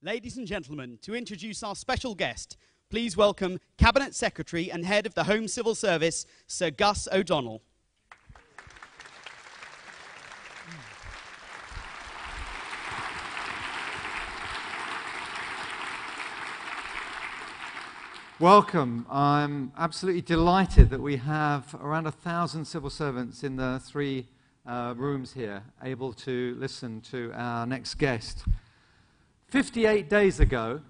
Ladies and gentlemen, to introduce our special guest, please welcome Cabinet Secretary and Head of the Home Civil Service, Sir Gus O'Donnell. Welcome. I'm absolutely delighted that we have around 1,000 civil servants in the three rooms here able to listen to our next guest. 58 days ago,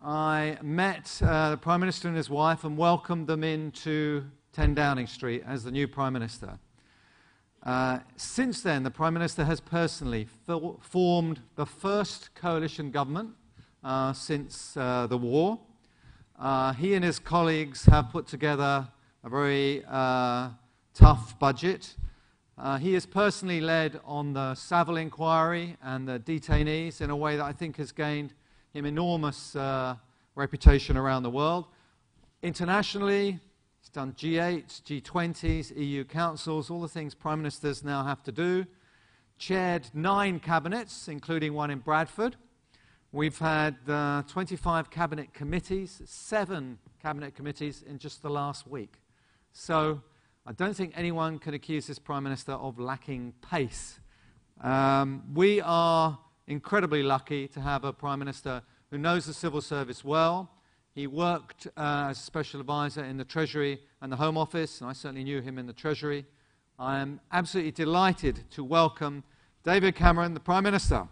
I met the Prime Minister and his wife and welcomed them into 10 Downing Street as the new Prime Minister. Since then, the Prime Minister has personally formed the first coalition government since the war. He and his colleagues have put together a very tough budget. He has personally led on the Savile inquiry and the detainees in a way that I think has gained him enormous reputation around the world. Internationally, he's done G8s, G20s, EU councils, all the things prime ministers now have to do. Chaired 9 cabinets, including one in Bradford. We've had 25 cabinet committees, 7 cabinet committees in just the last week. So I don't think anyone can accuse this Prime Minister of lacking pace. We are incredibly lucky to have a Prime Minister who knows the civil service well. He worked as a special advisor in the Treasury and the Home Office, and I certainly knew him in the Treasury. I am absolutely delighted to welcome David Cameron, the Prime Minister.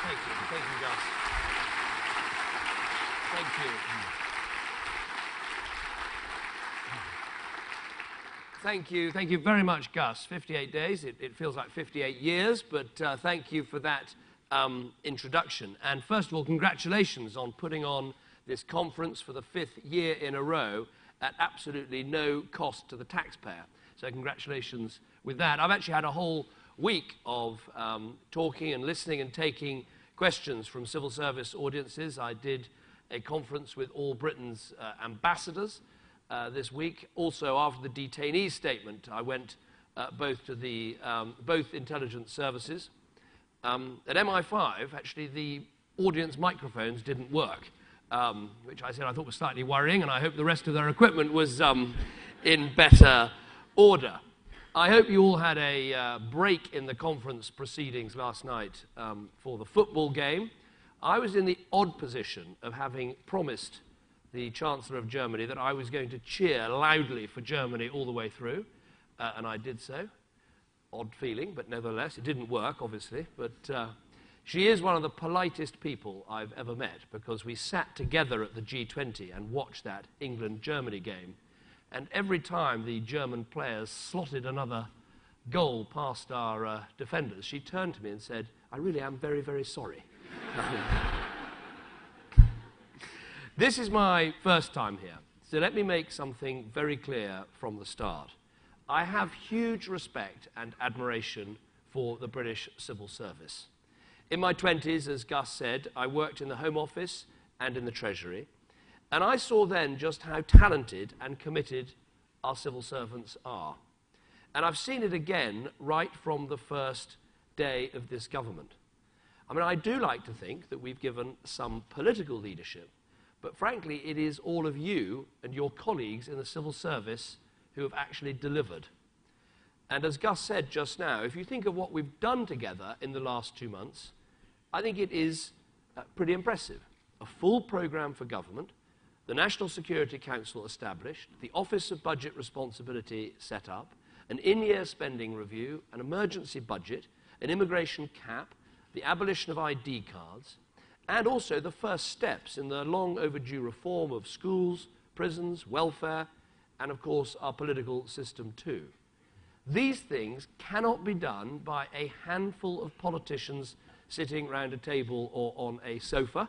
Thank you, Gus. Thank you. Thank you very much, Gus. 58 days, it feels like 58 years, but thank you for that introduction. And first of all, congratulations on putting on this conference for the 5th year in a row at absolutely no cost to the taxpayer. So congratulations with that. I've actually had a whole week of talking and listening and taking questions from civil service audiences. I did a conference with all Britain's ambassadors this week. Also, after the detainees statement, I went both to the both intelligence services. At MI5, actually, the audience microphones didn't work, which I said I thought was slightly worrying, and I hope the rest of their equipment was in better order. I hope you all had a break in the conference proceedings last night for the football game. I was in the odd position of having promised the Chancellor of Germany that I was going to cheer loudly for Germany all the way through, and I did so. Odd feeling, but nevertheless, it didn't work, obviously. But she is one of the politest people I've ever met, because we sat together at the G20 and watched that England-Germany game. And every time the German players slotted another goal past our defenders, she turned to me and said, "I really am very, very sorry." This is my first time here, so let me make something very clear from the start. I have huge respect and admiration for the British civil service. In my 20s, as Gus said, I worked in the Home Office and in the Treasury. And I saw then just how talented and committed our civil servants are. And I've seen it again right from the first day of this government. I mean, I do like to think that we've given some political leadership, but frankly, it is all of you and your colleagues in the civil service who have actually delivered. And as Gus said just now, if you think of what we've done together in the last 2 months, I think it is pretty impressive. A full programme for government, the National Security Council established, the Office of Budget Responsibility set up, an in-year spending review, an emergency budget, an immigration cap, the abolition of ID cards, and also the first steps in the long overdue reform of schools, prisons, welfare, and of course our political system too. These things cannot be done by a handful of politicians sitting round a table or on a sofa.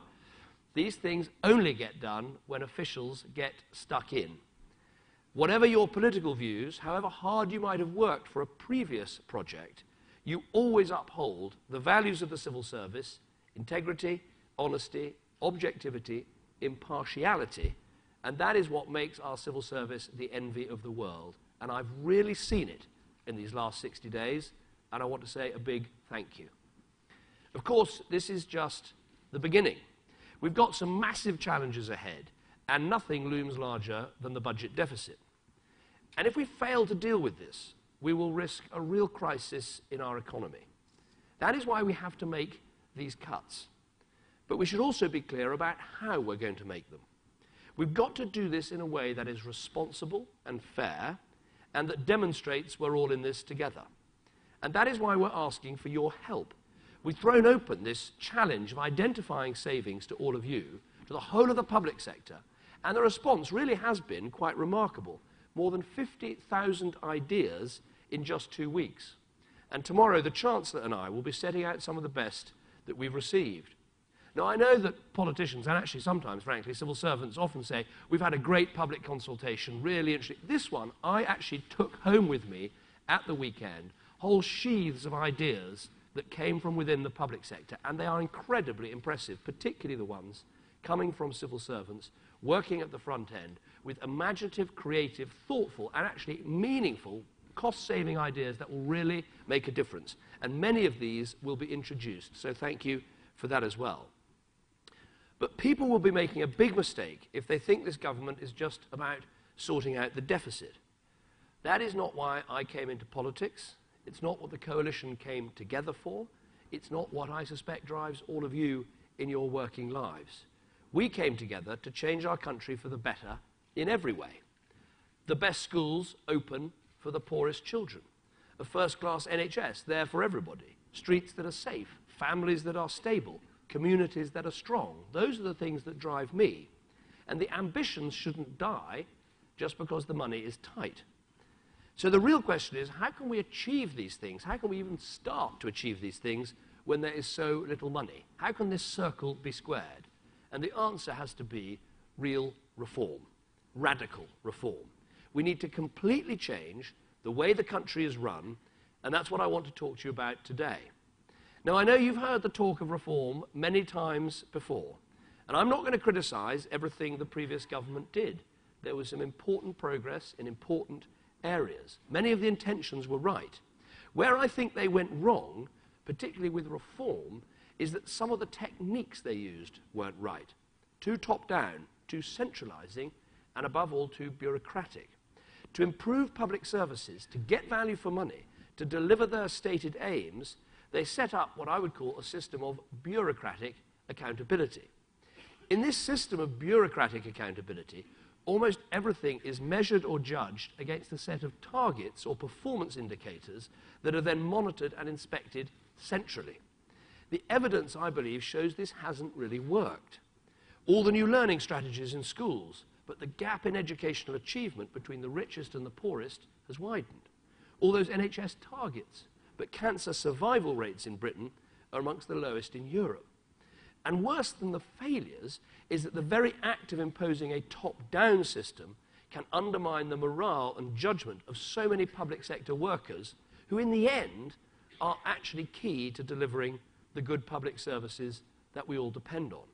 These things only get done when officials get stuck in. Whatever your political views, however hard you might have worked for a previous project, you always uphold the values of the civil service: integrity, honesty, objectivity, impartiality, and that is what makes our civil service the envy of the world. And I've really seen it in these last 60 days, and I want to say a big thank you. Of course, this is just the beginning. We've got some massive challenges ahead, and nothing looms larger than the budget deficit. And if we fail to deal with this, we will risk a real crisis in our economy. That is why we have to make these cuts. But we should also be clear about how we're going to make them. We've got to do this in a way that is responsible and fair, and that demonstrates we're all in this together. And that is why we're asking for your help. We've thrown open this challenge of identifying savings to all of you, to the whole of the public sector, and the response really has been quite remarkable. More than 50,000 ideas in just 2 weeks. And tomorrow, the Chancellor and I will be setting out some of the best that we've received. Now, I know that politicians, and actually sometimes, frankly, civil servants often say, we've had a great public consultation, really interesting. This one, I actually took home with me at the weekend, whole sheaths of ideas that came from within the public sector, and they are incredibly impressive, particularly the ones coming from civil servants, working at the front end, with imaginative, creative, thoughtful, and actually meaningful, cost-saving ideas that will really make a difference. And many of these will be introduced, so thank you for that as well. But people will be making a big mistake if they think this government is just about sorting out the deficit. That is not why I came into politics. It's not what the coalition came together for. It's not what I suspect drives all of you in your working lives. We came together to change our country for the better in every way. The best schools open for the poorest children. A first-class NHS there for everybody. Streets that are safe. Families that are stable. Communities that are strong. Those are the things that drive me. And the ambitions shouldn't die just because the money is tight. So the real question is, how can we achieve these things? How can we even start to achieve these things when there is so little money? How can this circle be squared? And the answer has to be real reform, radical reform. We need to completely change the way the country is run, and that's what I want to talk to you about today. Now, I know you've heard the talk of reform many times before, and I'm not going to criticize everything the previous government did. There was some important progress in important areas. Many of the intentions were right. Where I think they went wrong, particularly with reform, is that some of the techniques they used weren't right. Too top-down, too centralizing, and above all, too bureaucratic. To improve public services, to get value for money, to deliver their stated aims, they set up what I would call a system of bureaucratic accountability. In this system of bureaucratic accountability, almost everything is measured or judged against a set of targets or performance indicators that are then monitored and inspected centrally. The evidence, I believe, shows this hasn't really worked. All the new learning strategies in schools, but the gap in educational achievement between the richest and the poorest has widened. All those NHS targets, but cancer survival rates in Britain are amongst the lowest in Europe. And worse than the failures is that the very act of imposing a top-down system can undermine the morale and judgment of so many public sector workers who, in the end, are actually key to delivering the good public services that we all depend on.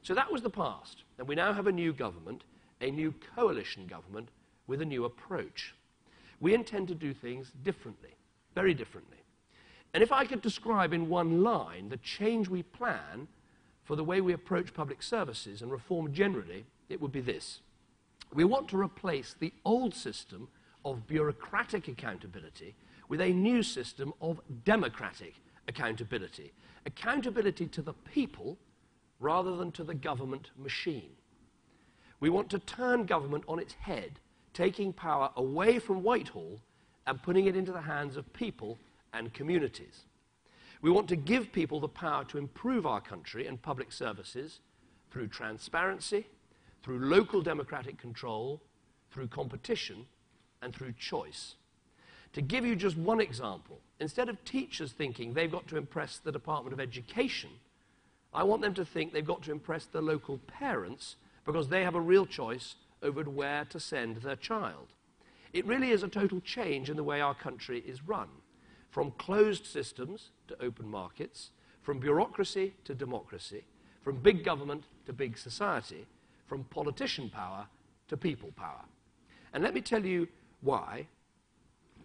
So that was the past, and we now have a new government, a new coalition government, with a new approach. We intend to do things differently. Very differently. And if I could describe in one line the change we plan for the way we approach public services and reform generally, it would be this. We want to replace the old system of bureaucratic accountability with a new system of democratic accountability. Accountability to the people rather than to the government machine. We want to turn government on its head, taking power away from Whitehall and putting it into the hands of people and communities. We want to give people the power to improve our country and public services through transparency, through local democratic control, through competition, and through choice. To give you just one example, instead of teachers thinking they've got to impress the Department of Education, I want them to think they've got to impress the local parents because they have a real choice over where to send their child. It really is a total change in the way our country is run, from closed systems to open markets, from bureaucracy to democracy, from big government to big society, from politician power to people power. And let me tell you why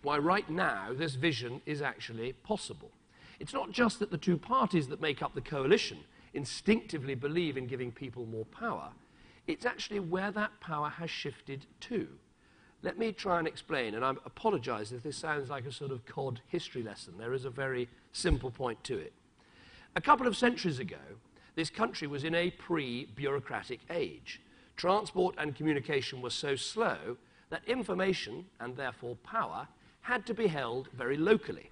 why right now this vision is actually possible. It's not just that the two parties that make up the coalition instinctively believe in giving people more power. It's actually where that power has shifted to. Let me try and explain, and I apologize if this sounds like a sort of cod history lesson. There is a very simple point to it. A couple of centuries ago, this country was in a pre-bureaucratic age. Transport and communication were so slow that information, and therefore power, had to be held very locally.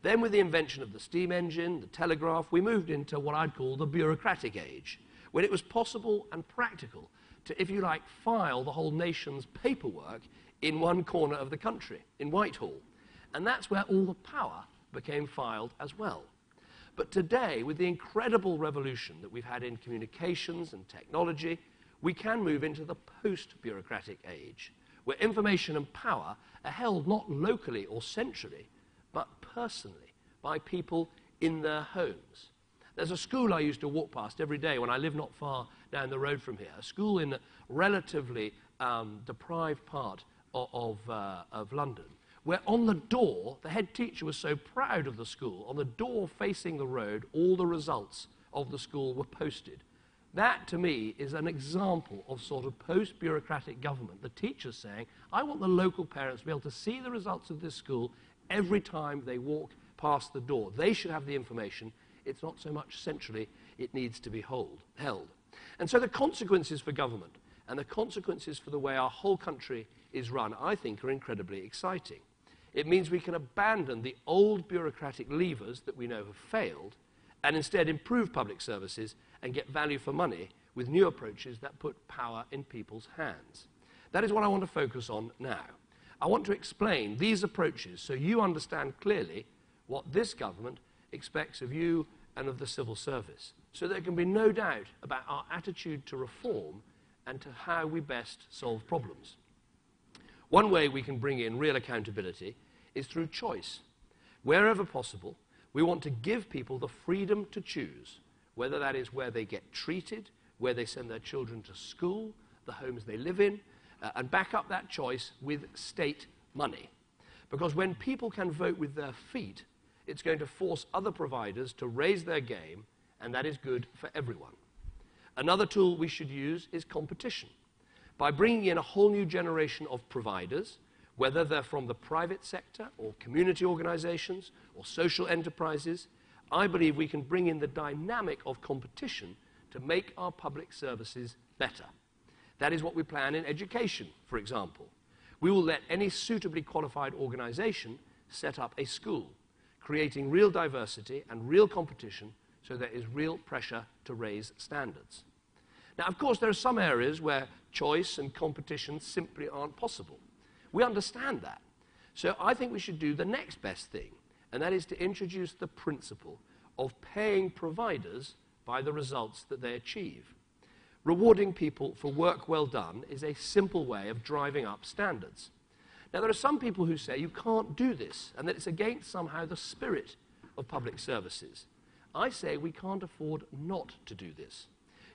Then with the invention of the steam engine, the telegraph, we moved into what I'd call the bureaucratic age, when it was possible and practical to, if you like, file the whole nation's paperwork in one corner of the country, in Whitehall. And that's where all the power became filed as well. But today, with the incredible revolution that we've had in communications and technology, we can move into the post-bureaucratic age, where information and power are held not locally or centrally, but personally by people in their homes. There's a school I used to walk past every day when I live not far down the road from here, a school in a relatively deprived part of London, where on the door, the head teacher was so proud of the school, on the door facing the road, all the results of the school were posted. That, to me, is an example of sort of post-bureaucratic government. The teacher's saying, I want the local parents to be able to see the results of this school every time they walk past the door. They should have the information. It's not so much centrally, it needs to be held. And so the consequences for government and the consequences for the way our whole country is run, I think, are incredibly exciting. It means we can abandon the old bureaucratic levers that we know have failed and instead improve public services and get value for money with new approaches that put power in people's hands. That is what I want to focus on now. I want to explain these approaches so you understand clearly what this government expects of you and of the civil service, so there can be no doubt about our attitude to reform and to how we best solve problems. One way we can bring in real accountability is through choice. Wherever possible, we want to give people the freedom to choose, whether that is where they get treated, where they send their children to school, the homes they live in, and back up that choice with state money. Because when people can vote with their feet, it's going to force other providers to raise their game, and that is good for everyone. Another tool we should use is competition. By bringing in a whole new generation of providers, whether they're from the private sector or community organizations or social enterprises, I believe we can bring in the dynamic of competition to make our public services better. That is what we plan in education, for example. We will let any suitably qualified organization set up a school, creating real diversity and real competition so there is real pressure to raise standards. Now, of course, there are some areas where choice and competition simply aren't possible. We understand that. So I think we should do the next best thing, and that is to introduce the principle of paying providers by the results that they achieve. Rewarding people for work well done is a simple way of driving up standards. Now, there are some people who say you can't do this, and that it's against somehow the spirit of public services. I say we can't afford not to do this.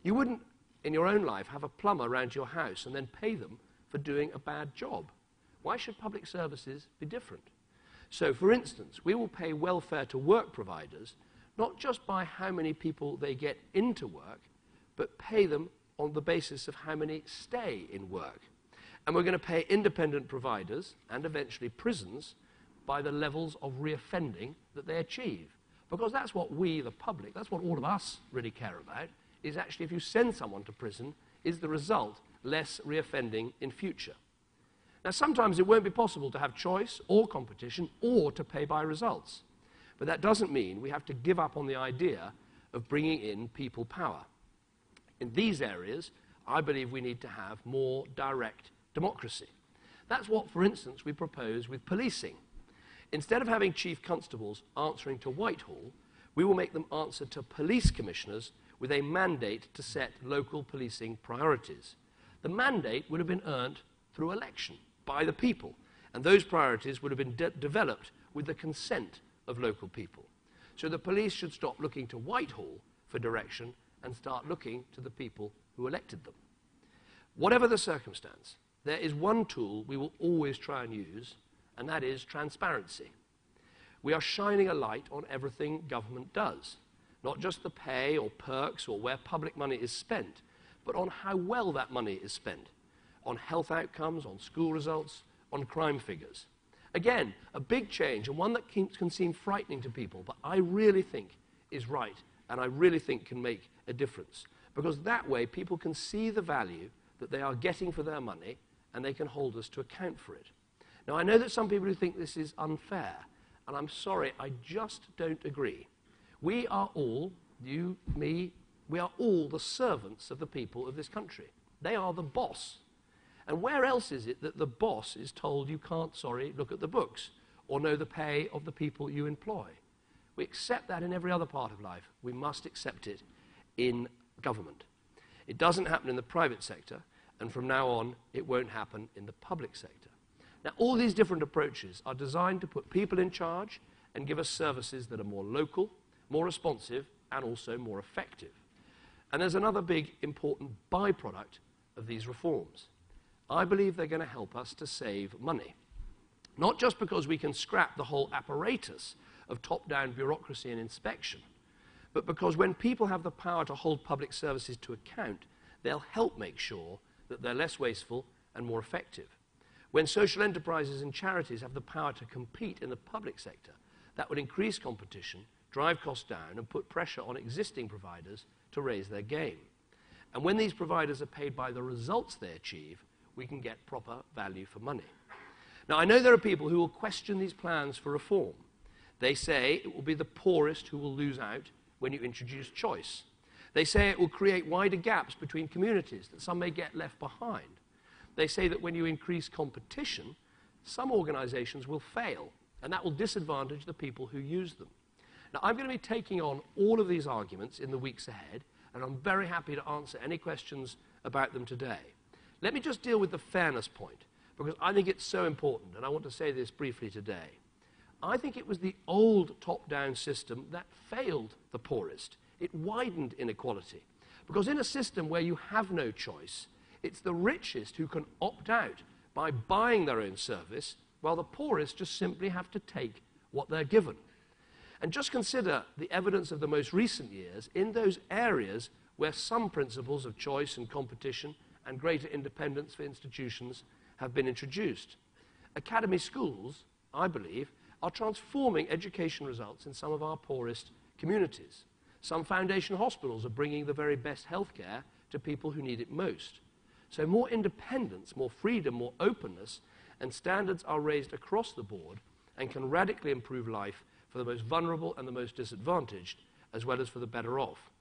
You wouldn't, in your own life, have a plumber around your house and then pay them for doing a bad job. Why should public services be different? So, for instance, we will pay welfare to work providers not just by how many people they get into work, but pay them on the basis of how many stay in work. And we're going to pay independent providers and eventually prisons by the levels of reoffending that they achieve. Because that's what we, the public, that's what all of us really care about, is actually if you send someone to prison, is the result less reoffending in future. Now, sometimes it won't be possible to have choice or competition or to pay by results. But that doesn't mean we have to give up on the idea of bringing in people power. In these areas, I believe we need to have more direct democracy. That's what, for instance, we propose with policing. Instead of having chief constables answering to Whitehall, we will make them answer to police commissioners with a mandate to set local policing priorities. The mandate would have been earned through election by the people, and those priorities would have been developed with the consent of local people. So the police should stop looking to Whitehall for direction and start looking to the people who elected them. Whatever the circumstance, there is one tool we will always try and use, and that is transparency. We are shining a light on everything government does, not just the pay or perks or where public money is spent, but on how well that money is spent, on health outcomes, on school results, on crime figures. Again, a big change, and one that can seem frightening to people, but I really think is right, and I really think can make a difference. Because that way, people can see the value that they are getting for their money, and they can hold us to account for it. Now, I know that some people who think this is unfair, and I'm sorry, I just don't agree. We are all, you, me, we are all the servants of the people of this country. They are the boss. And where else is it that the boss is told you can't, look at the books or know the pay of the people you employ? We accept that in every other part of life. We must accept it in government. It doesn't happen in the private sector, and from now on, it won't happen in the public sector. Now, all these different approaches are designed to put people in charge and give us services that are more local, more responsive, and also more effective. And there's another big, important byproduct of these reforms. I believe they're going to help us to save money. Not just because we can scrap the whole apparatus of top-down bureaucracy and inspection, but because when people have the power to hold public services to account, they'll help make sure that they're less wasteful and more effective. When social enterprises and charities have the power to compete in the public sector, that would increase competition, drive costs down, and put pressure on existing providers to raise their game. And when these providers are paid by the results they achieve, we can get proper value for money. Now, I know there are people who will question these plans for reform. They say it will be the poorest who will lose out when you introduce choice. They say it will create wider gaps between communities, that some may get left behind. They say that when you increase competition, some organizations will fail, and that will disadvantage the people who use them. Now, I'm going to be taking on all of these arguments in the weeks ahead, and I'm very happy to answer any questions about them today. Let me just deal with the fairness point, because I think it's so important, and I want to say this briefly today. I think it was the old top-down system that failed the poorest. It widened inequality, because in a system where you have no choice, it's the richest who can opt out by buying their own service, while the poorest just simply have to take what they're given. And just consider the evidence of the most recent years in those areas where some principles of choice and competition and greater independence for institutions have been introduced. Academy schools, I believe, are transforming education results in some of our poorest communities. Some foundation hospitals are bringing the very best healthcare to people who need it most. So more independence, more freedom, more openness, and standards are raised across the board and can radically improve life for the most vulnerable and the most disadvantaged, as well as for the better off.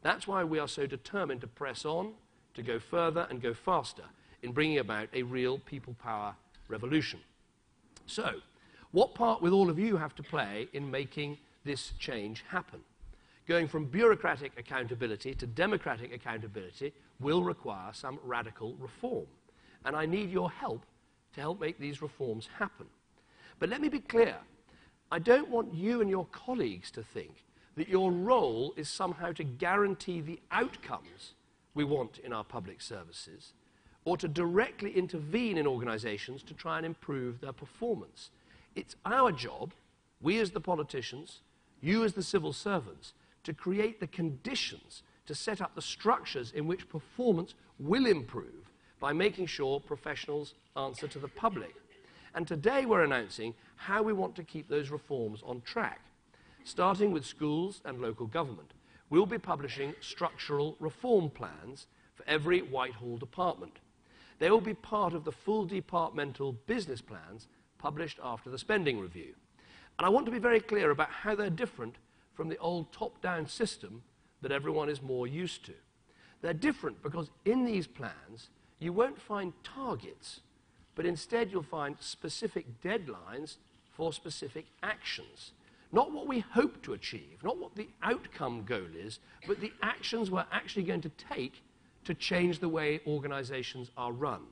That's why we are so determined to press on, to go further and go faster in bringing about a real people power revolution. So, what part will all of you have to play in making this change happen? Going from bureaucratic accountability to democratic accountability will require some radical reform. And I need your help to help make these reforms happen. But let me be clear. I don't want you and your colleagues to think that your role is somehow to guarantee the outcomes we want in our public services, or to directly intervene in organizations to try and improve their performance. It's our job, we as the politicians, you as the civil servants, to create the conditions to set up the structures in which performance will improve by making sure professionals answer to the public. And today we're announcing how we want to keep those reforms on track. Starting with schools and local government, we'll be publishing structural reform plans for every Whitehall department. They will be part of the full departmental business plans published after the spending review. And I want to be very clear about how they're different from the old top-down system that everyone is more used to. They're different because in these plans, you won't find targets, but instead you'll find specific deadlines for specific actions. Not what we hope to achieve, not what the outcome goal is, but the actions we're actually going to take to change the way organizations are run.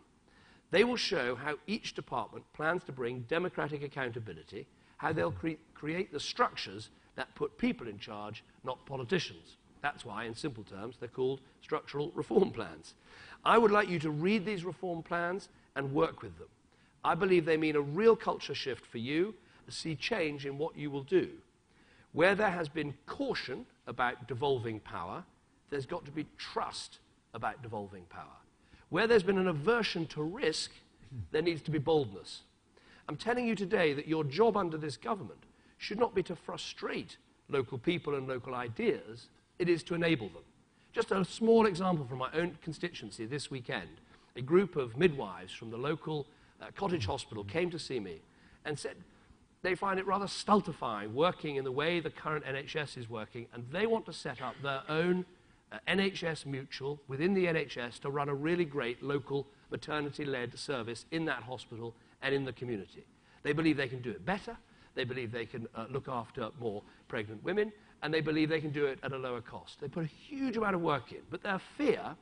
They will show how each department plans to bring democratic accountability, how they'll create the structures that put people in charge, not politicians. That's why, in simple terms, they're called structural reform plans. I would like you to read these reform plans and work with them. I believe they mean a real culture shift for you, a sea change in what you will do. Where there has been caution about devolving power, there's got to be trust about devolving power. Where there's been an aversion to risk, there needs to be boldness. I'm telling you today that your job under this government should not be to frustrate local people and local ideas, it is to enable them. Just a small example from my own constituency this weekend. A group of midwives from the local cottage hospital came to see me and said they find it rather stultifying working in the way the current NHS is working, and they want to set up their own NHS mutual within the NHS to run a really great local maternity-led service in that hospital and in the community. They believe they can do it better, they believe they can look after more pregnant women, and they believe they can do it at a lower cost. They put a huge amount of work in, but their fear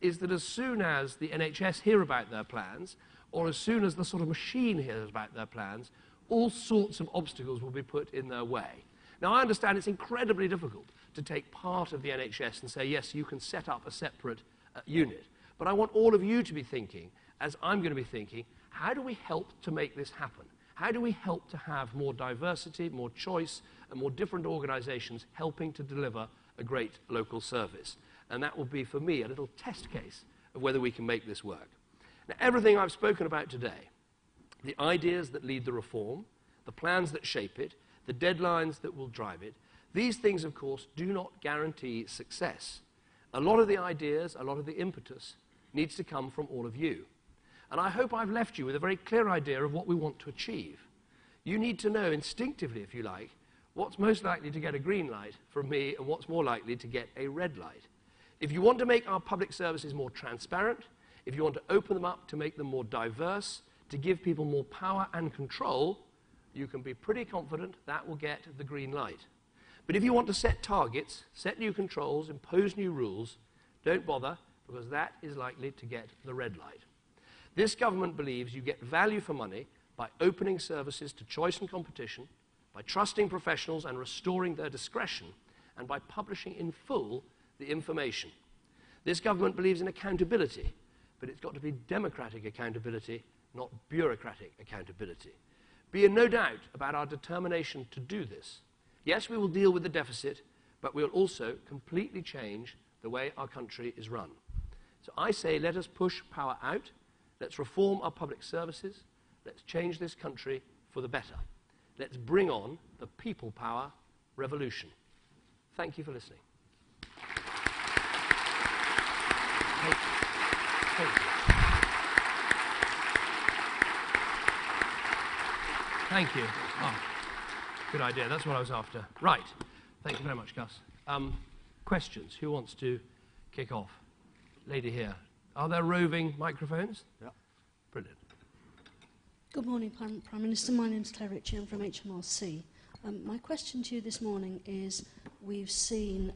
is that as soon as the NHS hear about their plans, or as soon as the sort of machine hears about their plans, all sorts of obstacles will be put in their way. Now, I understand it's incredibly difficult to take part of the NHS and say, yes, you can set up a separate unit. But I want all of you to be thinking, as I'm going to be thinking, how do we help to make this happen? How do we help to have more diversity, more choice, and more different organizations helping to deliver a great local service? And that will be, for me, a little test case of whether we can make this work. Now, everything I've spoken about today, the ideas that lead the reform, the plans that shape it, the deadlines that will drive it, these things, of course, do not guarantee success. A lot of the ideas, a lot of the impetus needs to come from all of you. And I hope I've left you with a very clear idea of what we want to achieve. You need to know instinctively, if you like, what's most likely to get a green light from me and what's more likely to get a red light. If you want to make our public services more transparent, if you want to open them up to make them more diverse, to give people more power and control, you can be pretty confident that will get the green light. But if you want to set targets, set new controls, impose new rules, don't bother, because that is likely to get the red light. This government believes you get value for money by opening services to choice and competition, by trusting professionals and restoring their discretion, and by publishing in full the information. This government believes in accountability, but it's got to be democratic accountability, not bureaucratic accountability. Be in no doubt about our determination to do this. Yes, we will deal with the deficit, but we'll also completely change the way our country is run. So I say, let us push power out, let's reform our public services, let's change this country for the better. Let's bring on the people power revolution. Thank you for listening. Thank you. Oh, good idea. That's what I was after. Right. Thank you very much, Gus. Questions? Who wants to kick off? Lady here. Are there roving microphones? Yeah. Brilliant. Good morning, Prime Minister. My name's Claire Ritchie. I'm from HMRC. My question to you this morning is, we've seen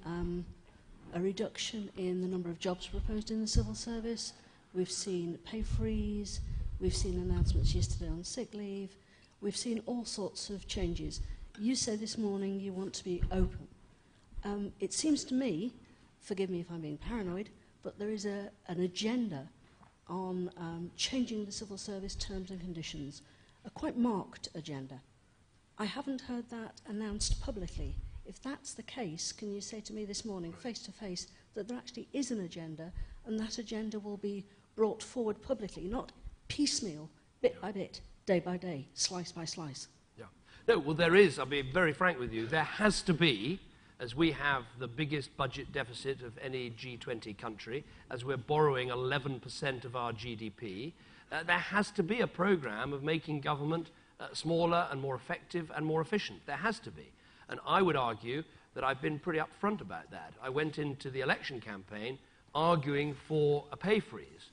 a reduction in the number of jobs proposed in the civil service. We've seen pay freeze. We've seen announcements yesterday on sick leave. We've seen all sorts of changes. You said this morning you want to be open. It seems to me, forgive me if I'm being paranoid, but there is an agenda on changing the civil service terms and conditions, a quite marked agenda. I haven't heard that announced publicly. If that's the case, can you say to me this morning, face to face, that there actually is an agenda, and that agenda will be brought forward publicly, not piecemeal, bit by bit, day by day, slice by slice? Yeah. No, well, there is, I'll be very frank with you, there has to be, as we have the biggest budget deficit of any G20 country, as we're borrowing 11% of our GDP, there has to be a program of making government smaller and more effective and more efficient. There has to be. And I would argue that I've been pretty upfront about that. I went into the election campaign arguing for a pay freeze,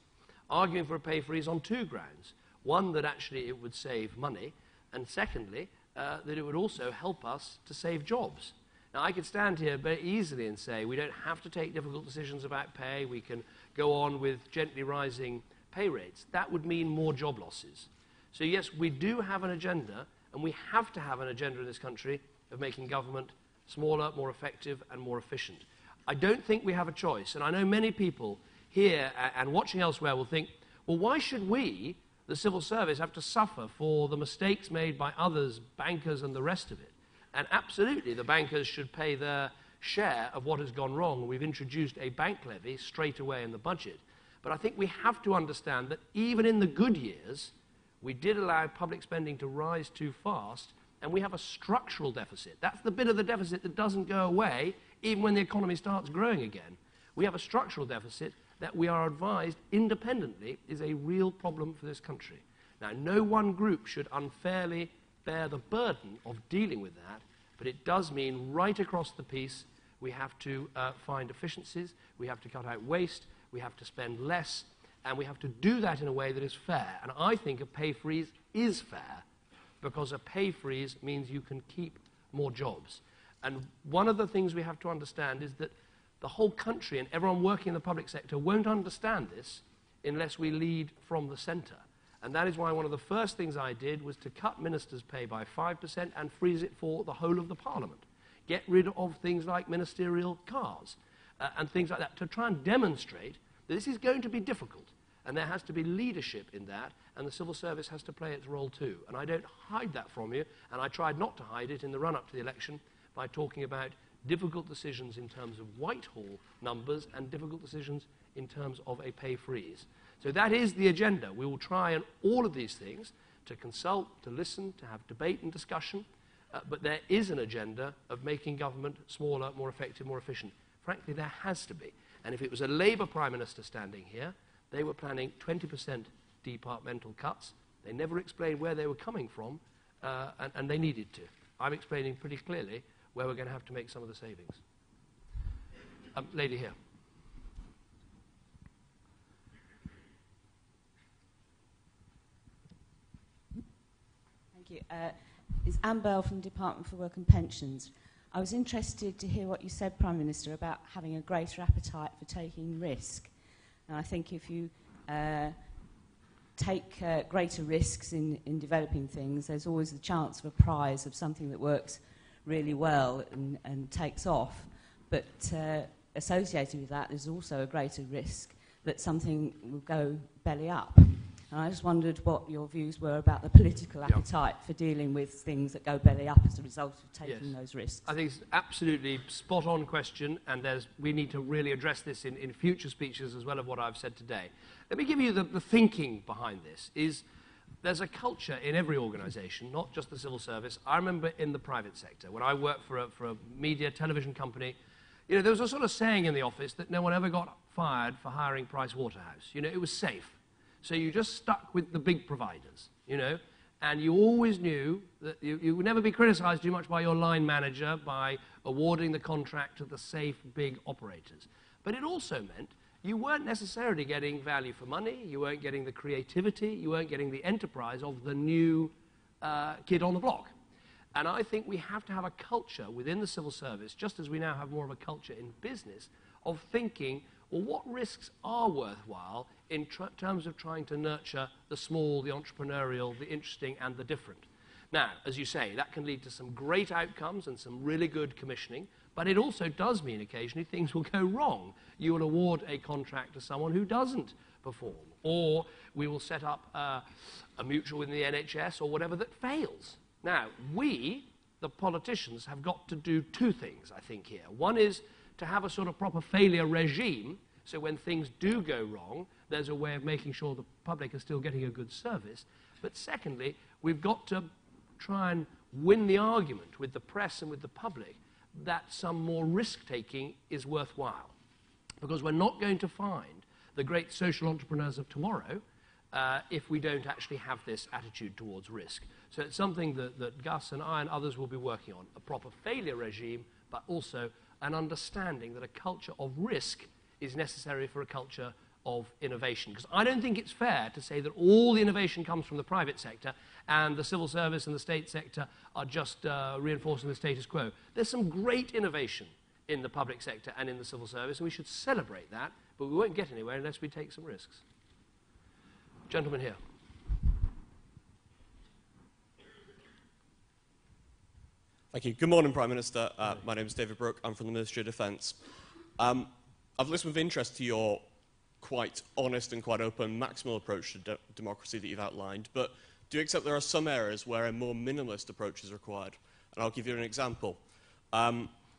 on two grounds. One, that actually it would save money, and secondly, that it would also help us to save jobs. Now, I could stand here very easily and say we don't have to take difficult decisions about pay, we can go on with gently rising pay rates. That would mean more job losses. So yes, we do have an agenda, and we have to have an agenda in this country of making government smaller, more effective, and more efficient. I don't think we have a choice, and I know many people here and watching elsewhere will think, well, why should we the civil service have to suffer for the mistakes made by others, bankers and the rest of it. And absolutely, the bankers should pay their share of what has gone wrong. We've introduced a bank levy straight away in the budget. But I think we have to understand that even in the good years, we did allow public spending to rise too fast, and we have a structural deficit. That's the bit of the deficit that doesn't go away even when the economy starts growing again. We have a structural deficit that we are advised independently is a real problem for this country. Now, no one group should unfairly bear the burden of dealing with that, but it does mean right across the piece we have to find efficiencies, we have to cut out waste, we have to spend less, and we have to do that in a way that is fair. And I think a pay freeze is fair, because a pay freeze means you can keep more jobs. And one of the things we have to understand is that the whole country and everyone working in the public sector won't understand this unless we lead from the centre. And that is why one of the first things I did was to cut ministers' pay by 5% and freeze it for the whole of the Parliament. Get rid of things like ministerial cars and things like that, to try and demonstrate that this is going to be difficult. And there has to be leadership in that, and the civil service has to play its role too. And I don't hide that from you, and I tried not to hide it in the run-up to the election by talking about difficult decisions in terms of Whitehall numbers and difficult decisions in terms of a pay freeze. So that is the agenda. We will try on all of these things to consult, to listen, to have debate and discussion, but there is an agenda of making government smaller, more effective, more efficient. Frankly, there has to be. And if it was a Labour Prime Minister standing here, they were planning 20% departmental cuts. They never explained where they were coming from, and they needed to. I'm explaining pretty clearly where we're going to have to make some of the savings. Lady here. Thank you. It's Anne Bell from Department for Work and Pensions. I was interested to hear what you said, Prime Minister, about having a greater appetite for taking risk. And I think if you take greater risks in developing things, there's always the chance of a prize of something that works really well and takes off. But associated with that, there's also a greater risk that something will go belly up. And I just wondered what your views were about the political appetite for dealing with things that go belly up as a result of taking those risks. I think it's absolutely spot-on question, and we need to really address this in future speeches as well of what I've said today. Let me give you the thinking behind this. There's a culture in every organisation, not just the civil service. I remember in the private sector, when I worked for a media television company, there was a sort of saying in the office that no one ever got fired for hiring Price Waterhouse. It was safe. So you just stuck with the big providers, and you always knew that you would never be criticised too much by your line manager by awarding the contract to the safe, big operators. But it also meant you weren't necessarily getting value for money, you weren't getting the creativity, you weren't getting the enterprise of the new kid on the block. And I think we have to have a culture within the civil service, just as we now have more of a culture in business, of thinking, well, what risks are worthwhile in terms of trying to nurture the small, the entrepreneurial, the interesting, and the different. Now, as you say, that can lead to some great outcomes and some really good commissioning, but it also does mean occasionally things will go wrong. You will award a contract to someone who doesn't perform, or we will set up a mutual in the NHS or whatever that fails. Now, we, the politicians, have got to do two things, I think, here. One is to have a sort of proper failure regime, so when things do go wrong, there's a way of making sure the public are still getting a good service. But secondly, we've got to try and win the argument with the press and with the public that some more risk-taking is worthwhile. Because we're not going to find the great social entrepreneurs of tomorrow if we don't actually have this attitude towards risk. So it's something that Gus and I and others will be working on, a proper failure regime, but also an understanding that a culture of risk is necessary for a culture of innovation. Because I don't think it's fair to say that all the innovation comes from the private sector and the civil service and the state sector are just reinforcing the status quo. There's some great innovation in the public sector and in the civil service, and we should celebrate that, but we won't get anywhere unless we take some risks. Gentleman here. Thank you. Good morning, Prime Minister. My name is David Brooke. I'm from the Ministry of Defence. I've listened with interest to your quite honest and quite open, maximal approach to democracy that you've outlined, but do you accept there are some areas where a more minimalist approach is required? And I'll give you an example.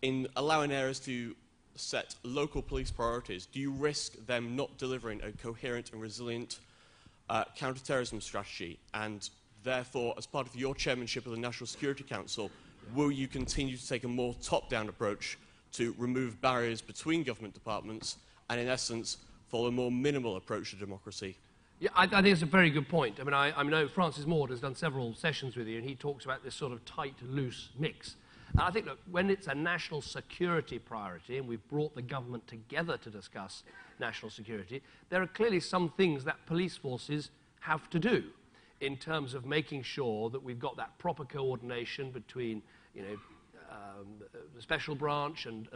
In allowing areas to set local police priorities, do you risk them not delivering a coherent and resilient counter-terrorism strategy? And therefore, as part of your chairmanship of the National Security Council, will you continue to take a more top-down approach to remove barriers between government departments and, in essence, follow a more minimal approach to democracy? Yeah, I think it's a very good point. I mean, I know Francis Maude has done several sessions with you, and he talks about this sort of tight, loose mix. And I think, look, when it's a national security priority, and we've brought the government together to discuss national security, there are clearly some things that police forces have to do in terms of making sure that we've got that proper coordination between, you know, the Special Branch and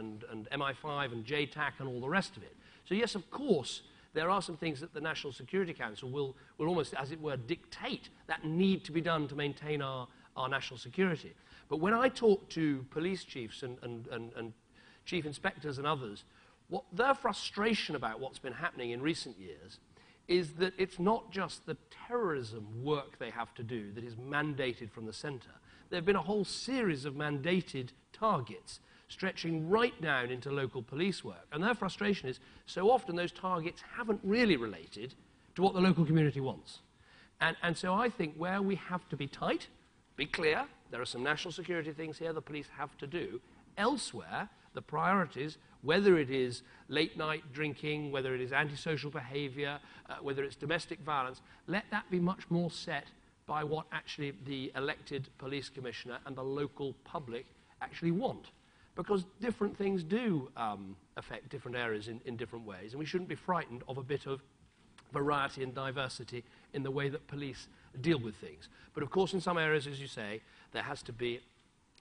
MI5 and JTAC and all the rest of it. So yes, of course, there are some things that the National Security Council will almost, as it were, dictate that need to be done to maintain our national security. But when I talk to police chiefs and chief inspectors and others, what their frustration about what's been happening in recent years is that it's not just the terrorism work they have to do that is mandated from the centre. There have been a whole series of mandated targets stretching right down into local police work. And their frustration is so often those targets haven't really related to what the local community wants. And so I think where we have to be tight, be clear, there are some national security things here the police have to do. Elsewhere, the priorities, whether it is late night drinking, whether it is antisocial behaviour, whether it's domestic violence, let that be much more set by what actually the elected police commissioner and the local public actually want. Because different things do affect different areas in different ways, and we shouldn't be frightened of a bit of variety and diversity in the way that police deal with things. But of course, in some areas, as you say, there has to be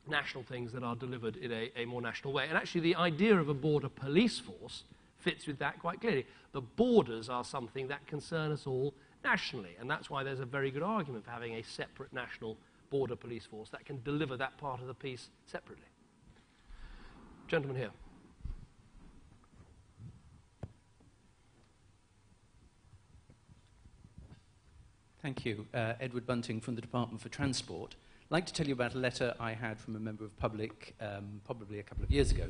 national things that are delivered in a more national way. And actually, the idea of a border police force fits with that quite clearly. The borders are something that concern us all nationally, and that's why there's a very good argument for having a separate national border police force that can deliver that part of the piece separately. Gentleman here. Thank you. Edward Bunting from the Department for Transport. I'd like to tell you about a letter I had from a member of public, probably a couple of years ago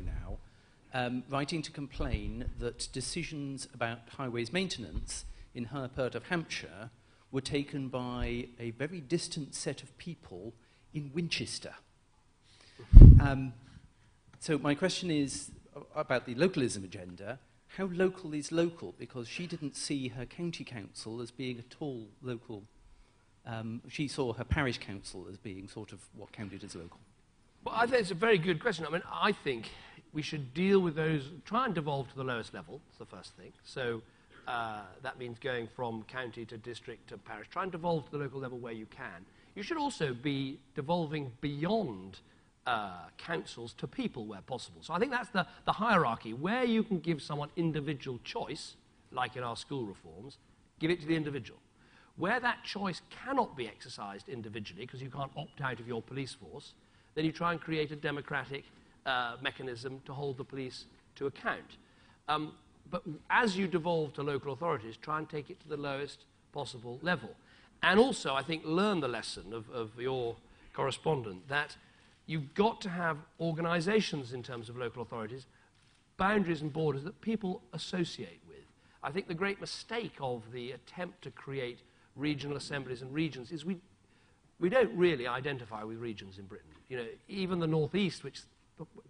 now, writing to complain that decisions about highways maintenance in her part of Hampshire were taken by a very distant set of people in Winchester. So my question is about the localism agenda. How local is local? Because she didn't see her county council as being at all local. She saw her parish council as being sort of what counted as local. Well, I think it's a very good question. I mean, I think we should deal with those, try and devolve to the lowest level, that's the first thing. So that means going from county to district to parish. Try and devolve to the local level where you can. You should also be devolving beyond councils to people where possible. So I think that's the hierarchy. Where you can give someone individual choice, like in our school reforms, give it to the individual. Where that choice cannot be exercised individually, because you can't opt out of your police force, then you try and create a democratic mechanism to hold the police to account. But as you devolve to local authorities, try and take it to the lowest possible level. And also, I think, learn the lesson of your correspondent that you've got to have organisations in terms of local authorities, boundaries and borders that people associate with. I think the great mistake of the attempt to create regional assemblies and regions is we don't really identify with regions in Britain. You know, even the North East, which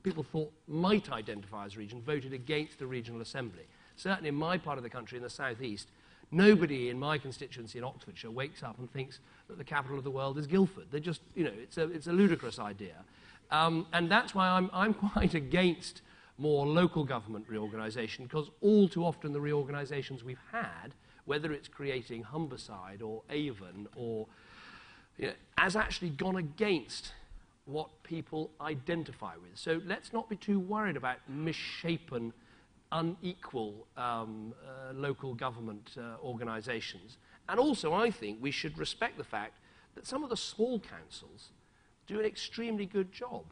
people thought might identify as region, voted against the regional assembly. Certainly in my part of the country, in the South East, nobody in my constituency in Oxfordshire wakes up and thinks that the capital of the world is Guildford. They just, you know, it's a ludicrous idea. And that's why I'm quite against more local government reorganisation, because all too often the reorganisations we've had, whether it's creating Humberside or Avon or, you know, has actually gone against what people identify with. So let's not be too worried about misshapen, unequal local government organisations. And also, I think we should respect the fact that some of the small councils do an extremely good job.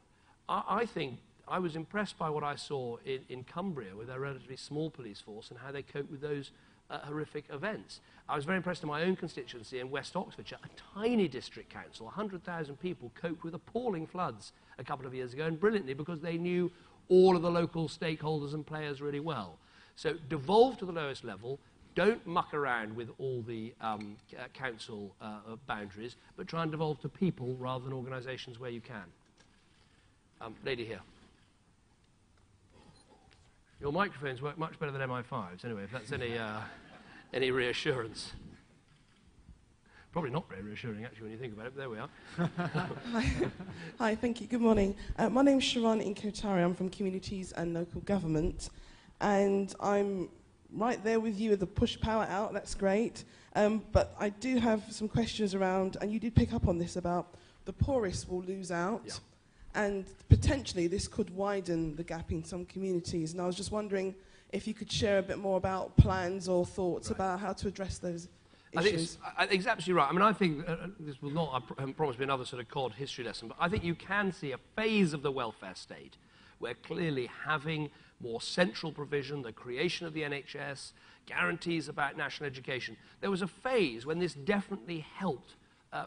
I think I was impressed by what I saw in Cumbria with their relatively small police force and how they cope with those horrific events. I was very impressed in my own constituency in West Oxfordshire, a tiny district council, 100,000 people, coped with appalling floods a couple of years ago, and brilliantly because they knew all of the local stakeholders and players really well. So devolve to the lowest level, don't muck around with all the council boundaries, but try and devolve to people rather than organisations where you can. Lady here. Your microphones work much better than MI5s, anyway, if that's any reassurance. Probably not very reassuring, actually, when you think about it, but there we are. Hi, thank you. Good morning. My name's Sharon Inkotari. I'm from Communities and Local Government, and I'm right there with you with the push power out. That's great. But I do have some questions around, and you did pick up on this, about the poorest will lose out. Yeah. And potentially this could widen the gap in some communities. And I was just wondering if you could share a bit more about plans or thoughts about how to address those issues. I think it's absolutely right. I mean, I think this will not promise me another sort of COD history lesson, but I think you can see a phase of the welfare state where clearly having more central provision, the creation of the NHS, guarantees about national education, there was a phase when this definitely helped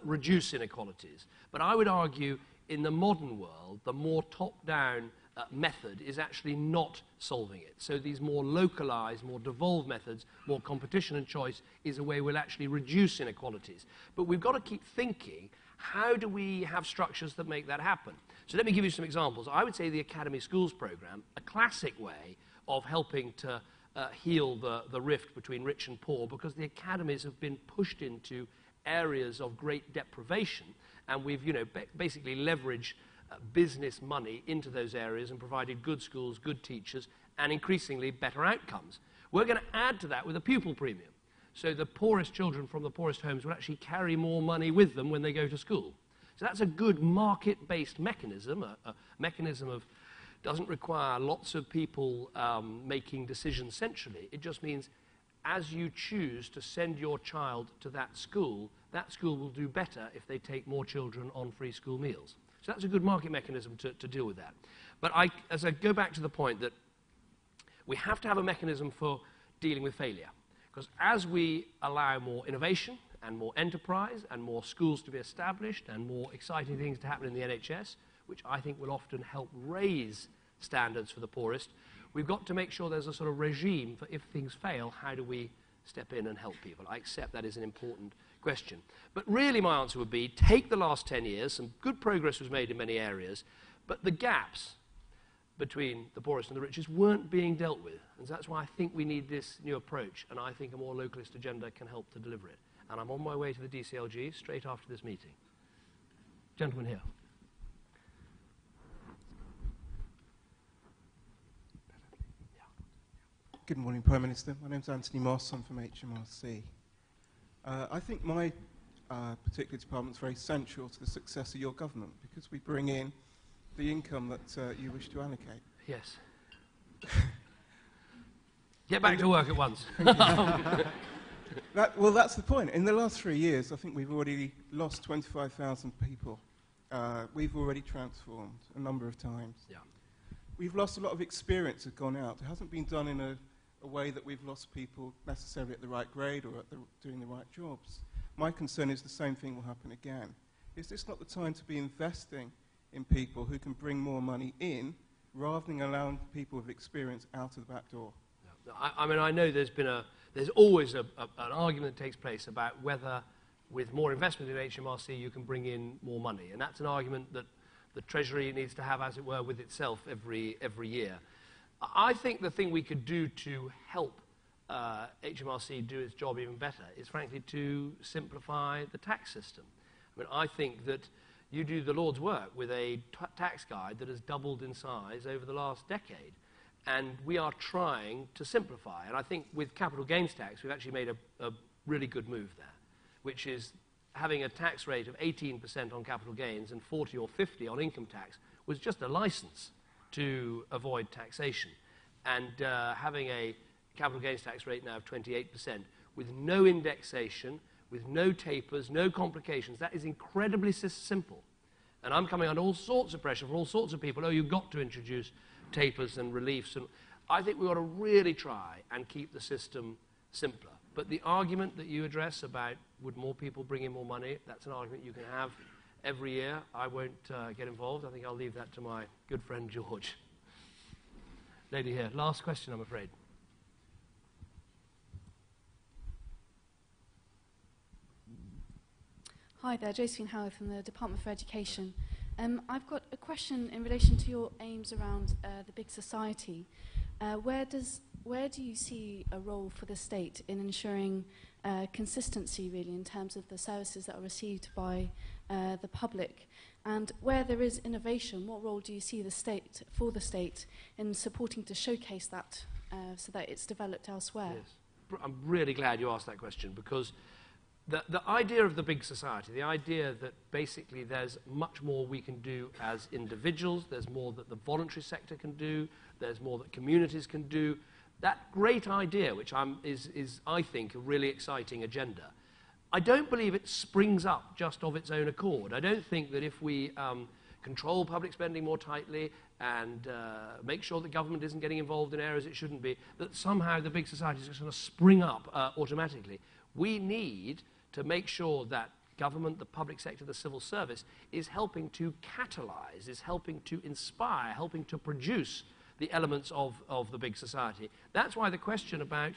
reduce inequalities. But I would argue in the modern world, the more top-down method is actually not solving it. So these more localized, more devolved methods, more competition and choice is a way we'll actually reduce inequalities. But we've got to keep thinking, how do we have structures that make that happen? So let me give you some examples. I would say the Academy Schools program, a classic way of helping to heal the rift between rich and poor, because the academies have been pushed into areas of great deprivation, and we've, basically leveraged business money into those areas and provided good schools, good teachers, and increasingly better outcomes. We're going to add to that with a pupil premium. So the poorest children from the poorest homes will actually carry more money with them when they go to school. So that's a good market-based mechanism, a mechanism of doesn't require lots of people making decisions centrally. It just means as you choose to send your child to that school will do better if they take more children on free school meals. So that's a good market mechanism to deal with that. But as I go back to the point that we have to have a mechanism for dealing with failure. Because as we allow more innovation and more enterprise and more schools to be established and more exciting things to happen in the NHS, which I think will often help raise standards for the poorest, we've got to make sure there's a sort of regime for if things fail, how do we step in and help people? I accept that is an important question. But really my answer would be, take the last 10 years, some good progress was made in many areas, but the gaps between the poorest and the richest weren't being dealt with. And so that's why I think we need this new approach, and I think a more localist agenda can help to deliver it. And I'm on my way to the DCLG straight after this meeting. Gentleman here. Good morning, Prime Minister. My name's Anthony Moss. I'm from HMRC. I think my particular department is very central to the success of your government because we bring in the income that you wish to allocate. Yes. Get back to work at once. Well, that's the point. In the last 3 years, I think we've already lost 25,000 people. We've already transformed a number of times. Yeah. We've lost a lot of experience has gone out. It hasn't been done in a way that we've lost people necessarily at the right grade or doing the right jobs. My concern is the same thing will happen again. Is this not the time to be investing in people who can bring more money in rather than allowing people with experience out of the back door? No, I mean, I know there's always an argument that takes place about whether with more investment in HMRC you can bring in more money. And that's an argument that the Treasury needs to have, as it were, with itself every year. I think the thing we could do to help HMRC do its job even better is, frankly, to simplify the tax system. I mean, I think that you do the Lord's work with a tax guide that has doubled in size over the last decade. And we are trying to simplify. And I think with capital gains tax, we've actually made a really good move there, which is having a tax rate of 18% on capital gains and 40 or 50 on income tax was just a license to avoid taxation. And having a capital gains tax rate now of 28% with no indexation, with no tapers, no complications, that is incredibly simple. And I'm coming under all sorts of pressure from all sorts of people. Oh, you've got to introduce tapers and reliefs. And I think we've got to really try and keep the system simpler. But the argument that you address about would more people bring in more money, that's an argument you can have every year. I won't get involved. I think I'll leave that to my good friend George. Lady here, last question, I'm afraid. Hi there, Josephine Howard from the Department for Education. I've got a question in relation to your aims around the big society. Where do you see a role for the state in ensuring consistency, really, in terms of the services that are received by the public? And where there is innovation, what role do you see the state in supporting to showcase that so that it's developed elsewhere? Yes. I'm really glad you asked that question, because the idea of the big society, the idea that basically there's much more we can do as individuals, there's more that the voluntary sector can do, there's more that communities can do, that great idea, which is, I think, a really exciting agenda, I don't believe it springs up just of its own accord. I don't think that if we control public spending more tightly and make sure that government isn't getting involved in areas it shouldn't be, that somehow the big society is just going to spring up automatically. We need to make sure that government, the public sector, the civil service is helping to catalyze, is helping to inspire, helping to produce the elements of the big society. That's why the question about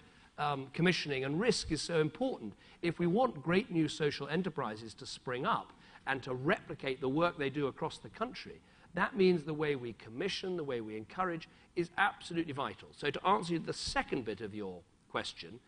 commissioning and risk is so important. If we want great new social enterprises to spring up and to replicate the work they do across the country, that means the way we commission, the way we encourage is absolutely vital. So to answer the second bit of your question,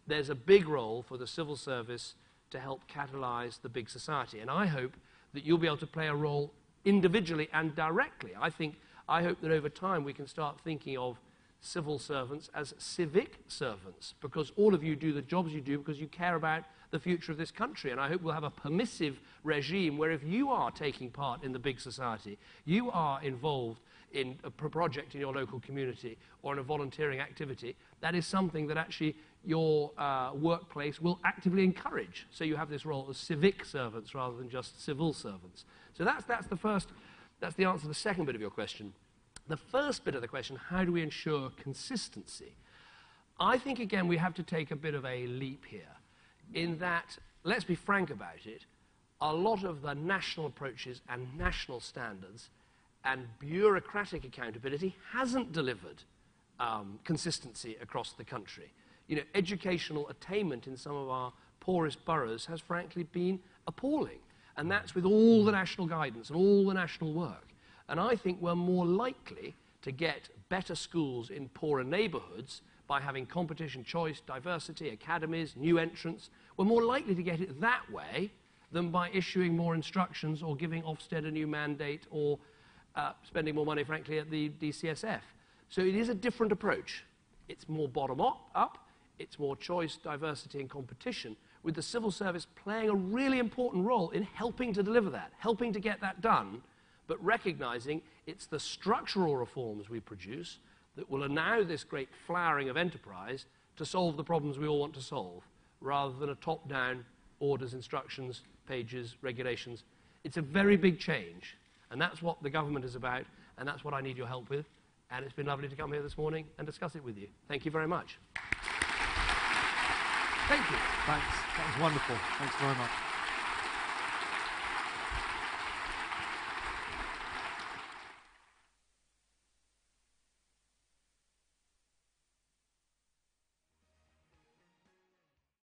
there's a big role for the civil service to help catalyze the big society. And I hope that you'll be able to play a role individually and directly. I hope that over time we can start thinking of civil servants as civic servants, because all of you do the jobs you do because you care about the future of this country. And I hope we'll have a permissive regime where if you are taking part in the big society, you are involved in a project in your local community or in a volunteering activity, that is something that actually your workplace will actively encourage. So you have this role as civic servants rather than just civil servants. So that's the answer to the second bit of your question. The first bit of the question, how do we ensure consistency? I think, again, we have to take a bit of a leap here in that, let's be frank about it, a lot of the national approaches and national standards and bureaucratic accountability hasn't delivered consistency across the country. You know, educational attainment in some of our poorest boroughs has frankly been appalling. And that's with all the national guidance and all the national work. And I think we're more likely to get better schools in poorer neighbourhoods by having competition, choice, diversity, academies, new entrants. We're more likely to get it that way than by issuing more instructions or giving Ofsted a new mandate or spending more money, frankly, at the DCSF. So it is a different approach. It's more bottom-up, it's more choice, diversity and competition, with the civil service playing a really important role in helping to deliver that, helping to get that done, but recognising it's the structural reforms we produce that will allow this great flowering of enterprise to solve the problems we all want to solve, rather than a top-down orders, instructions, pages, regulations. It's a very big change, and that's what the government is about, and that's what I need your help with. And it's been lovely to come here this morning and discuss it with you. Thank you very much. Thank you. Thanks. That was wonderful. Thanks very much.